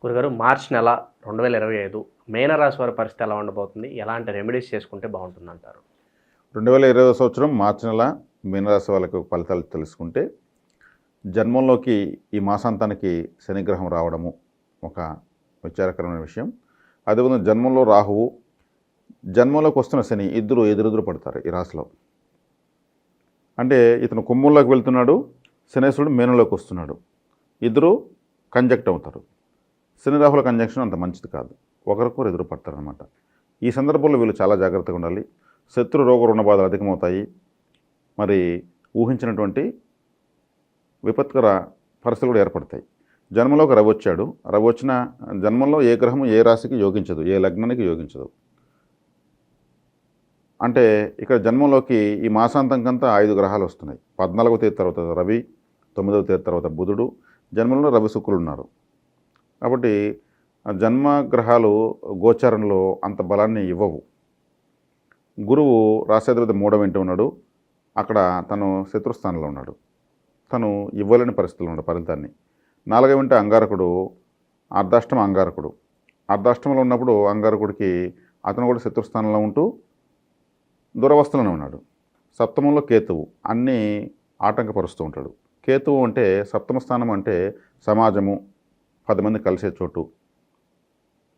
గురుగారు మార్చి నెల 2025 మీనరాశి వారి పరిస్థితి ఎలా ఉండబోతుంది? ఎలాంటి రెమెడీస్ చేసుకుంటే బాగుంటుందంటారు? 2020 సంవత్సరం మార్చి నెల మీనరాశి వాళ్ళకు ఫలితాలు తెలుసుకుంటే, జన్మంలోకి ఈ మాసాంతానికి శనిగ్రహం రావడము ఒక విచారకరమైన విషయం. అదేవిధంగా జన్మంలో రాహువు, జన్మంలోకి వస్తున్న శని ఇద్దరు ఎదురెదురు పడతారు ఈ రాశిలో. అంటే ఇతను కుంభంలోకి వెళ్తున్నాడు, శనేశ్వరుడు మీనంలోకి వస్తున్నాడు. ఇద్దరు కంజక్ట్ అవుతారు. శని రాహుల కంజంక్షన్ అంత మంచిది కాదు, ఒకరికొకరు ఎదురు పడతారు అనమాట. ఈ సందర్భంలో వీళ్ళు చాలా జాగ్రత్తగా ఉండాలి. శత్రు రోగ రుణ బాధలు అధికమవుతాయి. మరి ఊహించినటువంటి విపత్కర పరిస్థితులు కూడా ఏర్పడతాయి. జన్మలోకి రవి వచ్చాడు. రవి వచ్చిన జన్మంలో ఏ గ్రహము ఏ రాశికి యోగించదు, ఏ లగ్నానికి యోగించదు. అంటే ఇక్కడ జన్మంలోకి ఈ మాసాంతంకంతా 5 గ్రహాలు వస్తున్నాయి. 14వ తేదీ తర్వాత రవి, 9వ తేదీ తర్వాత బుధుడు, జన్మంలో రవి శుక్రులు ఉన్నారు. కాబట్టి జన్మగ్రహాలు గోచారంలో అంత బలాన్ని ఇవ్వవు. గురువు రాశాధిపతి 3వ ఇంటి ఉన్నాడు. అక్కడ తను శత్రుస్థానంలో ఉన్నాడు. తను ఇవ్వలేని పరిస్థితుల్లో ఉన్నాడు ఫలితాన్ని. 4వ ఇంటి అంగారకుడు అర్ధాష్టమ అంగారకుడు. అర్ధాష్టమంలో ఉన్నప్పుడు అంగారకుడికి అతను కూడా శత్రుస్థానంలో ఉంటూ దురవస్థలోనే ఉన్నాడు. సప్తమంలో కేతువు అన్నీ ఆటంకపరుస్తూ ఉంటాడు. కేతువు అంటే సప్తమ స్థానం అంటే సమాజము, 10 మంది కలిసే చోటు,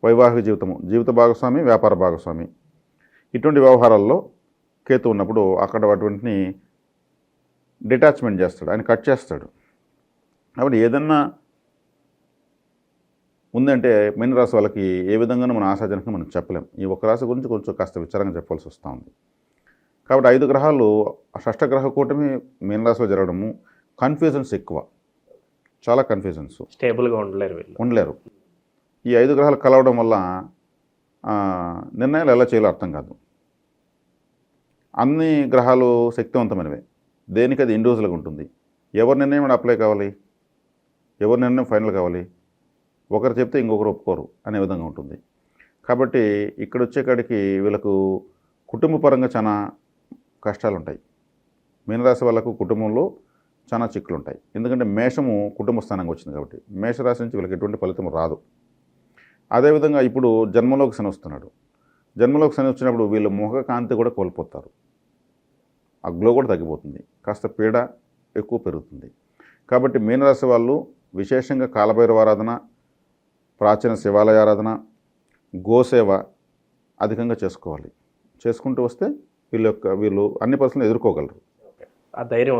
వైవాహిక జీవితము, జీవిత భాగస్వామి, వ్యాపార భాగస్వామి, ఇటువంటి వ్యవహారాల్లో కేతు ఉన్నప్పుడు అక్కడ వాటిని డిటాచ్మెంట్ చేస్తాడు, ఆయన కట్ చేస్తాడు. కాబట్టి ఏదన్నా ఉందంటే మీనరాశి వాళ్ళకి ఏ విధంగానూ మన ఆశాజనకంగా మనం చెప్పలేం. ఈ ఒక్క రాశి గురించి కొంచెం కాస్త విచారంగా చెప్పాల్సి వస్తూ ఉంది. కాబట్టి 5 గ్రహాలు షష్టగ్రహ కూటమి మీనరాశిలో జరగడము, కన్ఫ్యూజన్స్ ఎక్కువ, చాలా కన్ఫ్యూజన్స్, స్టేబుల్గా ఉండలేరు. ఈ 5 గ్రహాలు కలవడం వల్ల నిర్ణయాలు ఎలా చేయాలో అర్థం కాదు. అన్ని గ్రహాలు శక్తివంతమైనవే, దేనికి అది ఇండివిజువల్గా ఉంటుంది. ఎవరి నిర్ణయం అప్లై కావాలి, ఎవరి నిర్ణయం ఫైనల్ కావాలి, ఒకరు చెప్తే ఇంకొకరు ఒప్పుకోరు అనే విధంగా ఉంటుంది. కాబట్టి ఇక్కడ వచ్చేకాడికి వీళ్ళకు కుటుంబ పరంగా చాలా కష్టాలు ఉంటాయి. మీనరాశి వాళ్ళకు కుటుంబంలో చాలా చిక్కులు ఉంటాయి. ఎందుకంటే మేషము కుటుంబ స్థానంగా వచ్చింది కాబట్టి మేషరాశి నుంచి వీళ్ళకి ఎటువంటి ఫలితం రాదు. అదేవిధంగా ఇప్పుడు జన్మలోకి శని వస్తున్నాడు. జన్మలోకి శని వచ్చినప్పుడు వీళ్ళు ముఖ కాంతి కూడా కోల్పోతారు. ఆ గ్లో కూడా తగ్గిపోతుంది, కాస్త పీడ ఎక్కువ పెరుగుతుంది. కాబట్టి మీనరాశి వాళ్ళు విశేషంగా కాలభైరవ ఆరాధన, ప్రాచీన శివాలయ ఆరాధన, గోసేవ అధికంగా చేసుకోవాలి. చేసుకుంటూ వస్తే వీళ్ళు అన్ని పరిస్థితులను ఎదుర్కోగలరు. ఆ ధైర్యం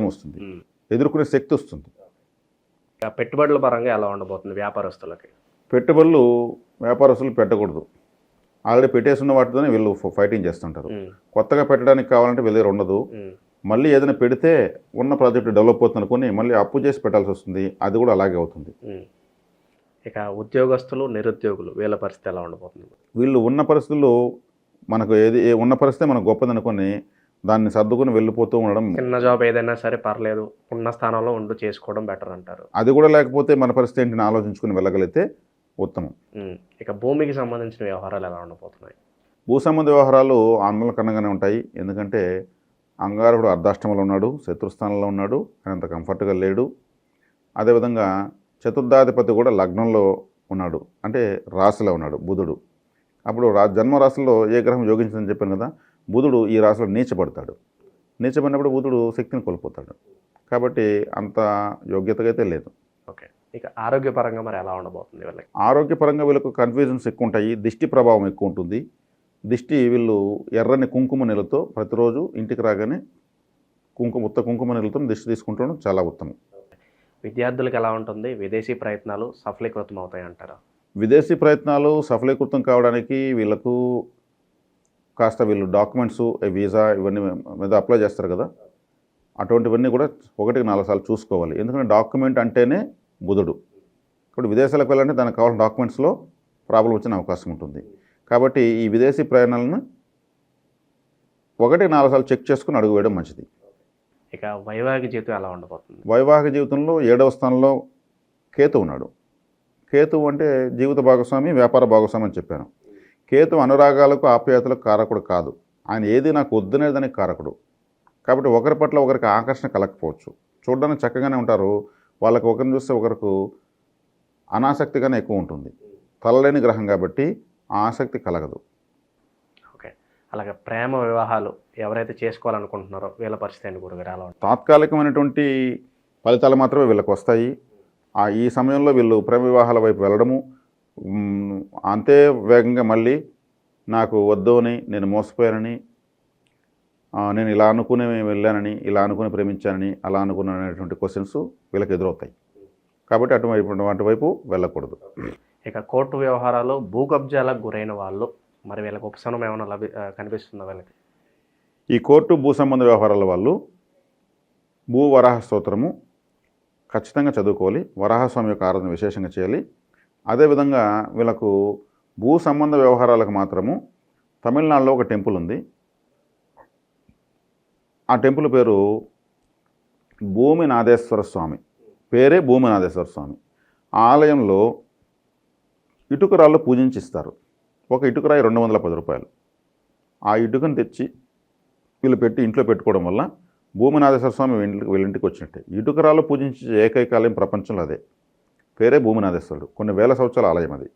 వస్తుంది, ఎదుర్కొనే శక్తి వస్తుంది. పెట్టుబడుల పరంగా ఎలా ఉండబోతుంది వ్యాపారస్తులకి? పెట్టుబడులు వ్యాపారస్తులు పెట్టకూడదు. ఆల్రెడీ పెట్టేస్తున్న వాటితోనే వీళ్ళు ఫైటింగ్ చేస్తుంటారు. కొత్తగా పెట్టడానికి కావాలంటే వీళ్ళ దగ్గర ఉండదు. మళ్ళీ ఏదైనా పెడితే ఉన్న ప్రాజెక్టు డెవలప్ అవుతుంది అనుకుని మళ్ళీ అప్పు చేసి పెట్టాల్సి వస్తుంది. అది కూడా అలాగే అవుతుంది. ఇక ఉద్యోగస్తులు, నిరుద్యోగులు వీళ్ళ పరిస్థితి ఎలా ఉండబోతుంది? వీళ్ళు ఉన్న పరిస్థితుల్లో మనకు ఉన్న పరిస్థితి మనకు గొప్పది అనుకుని దాన్ని సర్దుకుని వెళ్ళిపోతూ ఉండడం. చిన్న జాబ్ ఏదైనా సరే పర్లేదు, ఉన్న స్థానంలో ఉండి చేసుకోవడం బెటర్ అంటారు. అది కూడా లేకపోతే మన పరిస్థితి ఏంటిని ఆలోచించుకుని వెళ్ళగలిగితే ఉత్తమం. ఇక భూమికి సంబంధించిన వ్యవహారాలు ఎలా ఉండబోతున్నాయి? భూ సంబంధ వ్యవహారాలు ఆందోళనకరంగానే ఉంటాయి. ఎందుకంటే అంగారకుడు అర్ధాష్టమంలో ఉన్నాడు, శత్రుస్థానంలో ఉన్నాడు, ఆయన అంత కంఫర్ట్గా లేడు. అదేవిధంగా చతుర్థాధిపతి కూడా లగ్నంలో ఉన్నాడు, అంటే రాశిలో ఉన్నాడు బుధుడు. అప్పుడు జన్మరాశిలో ఏ గ్రహం యోగించిందని చెప్పాను కదా, బుధుడు ఈ రాశిలో నీచపడతాడు. నీచపడినప్పుడు బుధుడు శక్తిని కోల్పోతాడు. కాబట్టి అంత యోగ్యతగా అయితే లేదు. ఓకే, ఇక ఆరోగ్యపరంగా మరి ఎలా ఉండబోతుంది వీళ్ళకి? ఆరోగ్యపరంగా వీళ్ళకు కన్ఫ్యూజన్స్ ఎక్కువ ఉంటాయి, దిష్టి ప్రభావం ఎక్కువ ఉంటుంది. దిష్టి వీళ్ళు ఎర్రని కుంకుమ నీళ్ళతో ప్రతిరోజు ఇంటికి రాగానే కుంకుమ నీళ్ళతో దిష్టి తీసుకుంటడం చాలా ఉత్తమం. విద్యార్థులకు ఎలా ఉంటుంది? విదేశీ ప్రయత్నాలు సఫలీకృతం అవుతాయి అంటారా? విదేశీ ప్రయత్నాలు సఫలీకృతం కావడానికి వీళ్ళకు కాస్త వీళ్ళు డాక్యుమెంట్స్, వీసా ఇవన్నీ మీద అప్లై చేస్తారు కదా, అటువంటివన్నీ కూడా 1-4 సార్లు చూసుకోవాలి. ఎందుకంటే డాక్యుమెంట్ అంటేనే బుధుడు. ఇప్పుడు విదేశాలకు వెళ్ళాలంటే దానికి కావాల్సిన డాక్యుమెంట్స్లో ప్రాబ్లం వచ్చిన అవకాశం ఉంటుంది. కాబట్టి ఈ విదేశీ ప్రయాణాలను 1-4 సార్లు చెక్ చేసుకుని అడుగు వేయడం మంచిది. ఇక వైవాహిక జీవితం ఎలా ఉండబోతుంది? వైవాహిక జీవితంలో 7వ స్థానంలో కేతు ఉన్నాడు. కేతు అంటే జీవిత భాగస్వామి, వ్యాపార భాగస్వామి అని చెప్పాను. కేతు అనురాగాలకు, ఆప్యాయతలకు కారకుడు కాదు. ఆయన ఏది నాకు వద్దనేదానికి కారకుడు. కాబట్టి ఒకరి పట్ల ఒకరికి ఆకర్షణ కలగకపోవచ్చు. చూడడానికి చక్కగానే ఉంటారు, వాళ్ళకి ఒకరిని చూస్తే ఒకరికి అనాసక్తిగానే ఎక్కువ ఉంటుంది. తలలేని గ్రహం కాబట్టి ఆ ఆసక్తి కలగదు. ఓకే. అలాగే ప్రేమ వివాహాలు ఎవరైతే చేసుకోవాలనుకుంటున్నారో వీళ్ళ పరిస్థితి ఏంటి గురుగారు? ఎలా ఉంటుంది? తాత్కాలికమైనటువంటి ఫలితాలు మాత్రమే వీళ్ళకి వస్తాయి. ఈ సమయంలో వీళ్ళు ప్రేమ వివాహాల వైపు వెళ్ళడము అంతే వేగంగా మళ్ళీ నాకు వద్దు అని, నేను మోసపోయానని, నేను ఇలా అనుకుని వెళ్ళానని, ఇలా అనుకుని ప్రేమించానని, అలా అనుకున్నటువంటి క్వశ్చన్స్ వీళ్ళకి ఎదురవుతాయి. కాబట్టి అటువైపు వెళ్ళకూడదు. ఇక కోర్టు వ్యవహారాలు భూ కబ్జాలకు గురైన వాళ్ళు మరి వీళ్ళకి ఉపశమనం ఏమైనా కనిపిస్తుందా వీళ్ళకి? ఈ కోర్టు భూ సంబంధ వ్యవహారాల వాళ్ళు భూవరాహ స్తోత్రము ఖచ్చితంగా చదువుకోవాలి. వరాహస్వామి యొక్క ఆరాధన విశేషంగా చేయాలి. అదేవిధంగా వీళ్ళకు భూ సంబంధ వ్యవహారాలకు మాత్రము తమిళనాడులో ఒక టెంపుల్ ఉంది. ఆ టెంపుల్ పేరు భూమినాథేశ్వర స్వామి. పేరే భూమినాథేశ్వర స్వామి. ఆ ఆలయంలో ఇటుకరాళ్ళు పూజించి ఇస్తారు. ఒక ఇటుకరాయి 210 రూపాయలు. ఆ ఇటుకను తెచ్చి వీళ్ళు పెట్టి ఇంట్లో పెట్టుకోవడం వల్ల భూమినాథేశ్వర స్వామి వీళ్ళింటికి వచ్చినట్టే. ఇటుకరాళ్ళు పూజించే ఏకైక ఆలయం ప్రపంచంలో అదే. పేరే భూమినాథేశ్వరుడు. కొన్ని వేల సంవత్సరాల ఆలయం అది.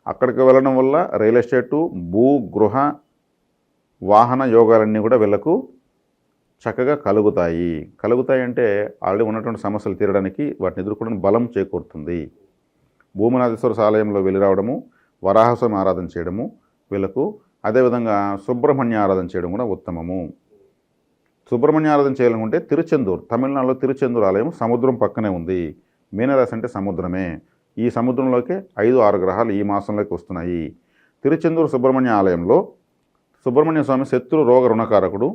అక్కడికి వెళ్ళడం వల్ల రియల్ ఎస్టేటు, భూ, గృహ, వాహన యోగాలన్నీ కూడా వీళ్ళకు చక్కగా కలుగుతాయి అంటే ఆల్రెడీ ఉన్నటువంటి సమస్యలు తీరడానికి వాటిని ఎదుర్కోవడానికి బలం చేకూరుతుంది. భూమినాథేశ్వర ఆలయంలో వెళ్ళి రావడము, వరాహస్వామి ఆరాధన చేయడము వీళ్ళకు, అదేవిధంగా సుబ్రహ్మణ్య ఆరాధన చేయడం కూడా ఉత్తమము. సుబ్రహ్మణ్య ఆరాధన చేయాలనుకుంటే తిరుచెందూరు, తమిళనాడులో తిరుచెందూరు ఆలయం సముద్రం పక్కనే ఉంది. మీనరాశి అంటే సముద్రమే. ఈ సముద్రంలోకి 5-6 గ్రహాలు ఈ మాసంలోకి వస్తున్నాయి. తిరుచెందూరు సుబ్రహ్మణ్య ఆలయంలో సుబ్రహ్మణ్య స్వామి శత్రు రోగ రుణకారకుడు.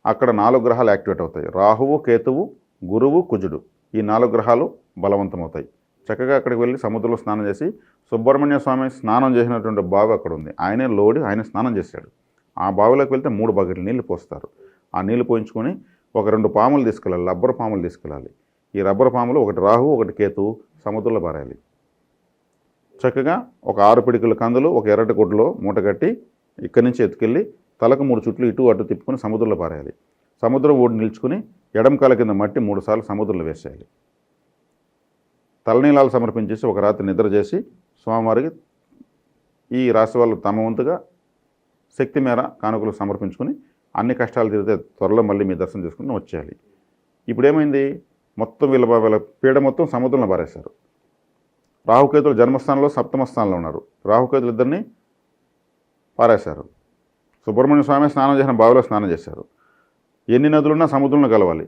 అక్కడ 4 గ్రహాలు యాక్టివేట్ అవుతాయి. రాహువు, కేతువు, గురువు, కుజుడు. ఈ 4 గ్రహాలు బలవంతమవుతాయి. చక్కగా అక్కడికి వెళ్ళి సముద్రంలో స్నానం చేసి, సుబ్రహ్మణ్య స్వామి స్నానం చేసినటువంటి బావి అక్కడ ఉంది. ఆయనే ఆయన స్నానం చేశాడు. ఆ బావిలోకి వెళ్తే 3 బకెట్లు నీళ్లు పోస్తారు. ఆ నీళ్లు పోయించుకొని ఒక 2 పాములు తీసుకెళ్ళాలి, రబ్బర్ పాములు తీసుకెళ్ళాలి. ఈ రబ్బర్ పాములు ఒకటి రాహువు, ఒకటి కేతువు సముద్రంలో పారేయాలి. చక్కగా ఒక 6 పిడికిల కందులు ఒక ఎర్రటి గుడ్డలో మూట కట్టి ఇక్కడి నుంచి ఎత్తుకెళ్ళి తలకు 3 చుట్లు ఇటు అటు తిప్పుకొని సముద్రంలో పారేయాలి. సముద్రం ఓడి నిల్చుకుని ఎడమ కాల కింద మట్టి 3 సార్లు సముద్రంలో వేసేయాలి. తలనీలాలు సమర్పించేసి ఒక రాత్రి నిద్ర చేసి స్వామివారికి ఈ రాశి వాళ్ళు తమ వంతుగా శక్తి మేర కానుకలు సమర్పించుకొని అన్ని కష్టాలు తీరితే త్వరలో మళ్ళీ మీ దర్శనం చేసుకుని వచ్చేయాలి. ఇప్పుడు ఏమైంది, మొత్తం వీళ్ళ పీడ మొత్తం సముద్రంలో పారేశారు. రాహుకేతులు జన్మస్థానంలో సప్తమ స్థానంలో ఉన్నారు. రాహుకేతులు ఇద్దరిని పారేశారు. సుబ్రహ్మణ్య స్వామి స్నానం చేసిన బావిలో స్నానం చేశారు. ఎన్ని నదులున్నా సముద్రంలో కలవాలి.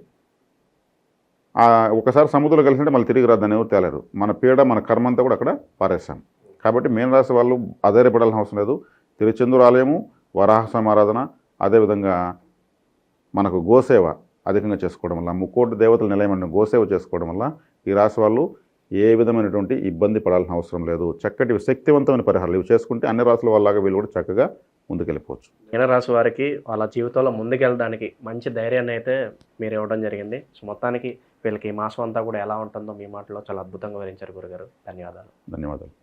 ఒకసారి సముద్రంలో కలిసింటే మళ్ళీ తిరిగి రాదని ఎవరు తేలేరు. మన పీడ, మన కర్మ అంతా కూడా అక్కడ పారేశాం. కాబట్టి మీనరాశి వాళ్ళు ఆధారపడాల్సిన అవసరం లేదు. తిరుచెందూరు ఆలయము, వరాహస్వామి ఆరాధన, అదేవిధంగా మనకు గోసేవ అధికంగా చేసుకోవడం వల్ల, 3 దేవతల నిలయమైన గోసేవ చేసుకోవడం వల్ల ఈ రాశి వాళ్ళు ఏ విధమైనటువంటి ఇబ్బంది పడాల్సిన అవసరం లేదు. చక్కటి శక్తివంతమైన పరిహారాలు ఇవి చేసుకుంటే అన్ని రాశుల వాళ్ళలాగా వీళ్ళు కూడా చక్కగా ముందుకెళ్ళిపోవచ్చు. మీనరాశి వారికి వాళ్ళ జీవితంలో ముందుకెళ్ళడానికి మంచి ధైర్యాన్ని అయితే మీరు ఇవ్వడం జరిగింది. సో మొత్తానికి వీళ్ళకి ఈ మాసం అంతా కూడా ఎలా ఉంటుందో మీ మాటలో చాలా అద్భుతంగా వివరించారు గురుగారు. ధన్యవాదాలు. ధన్యవాదాలు.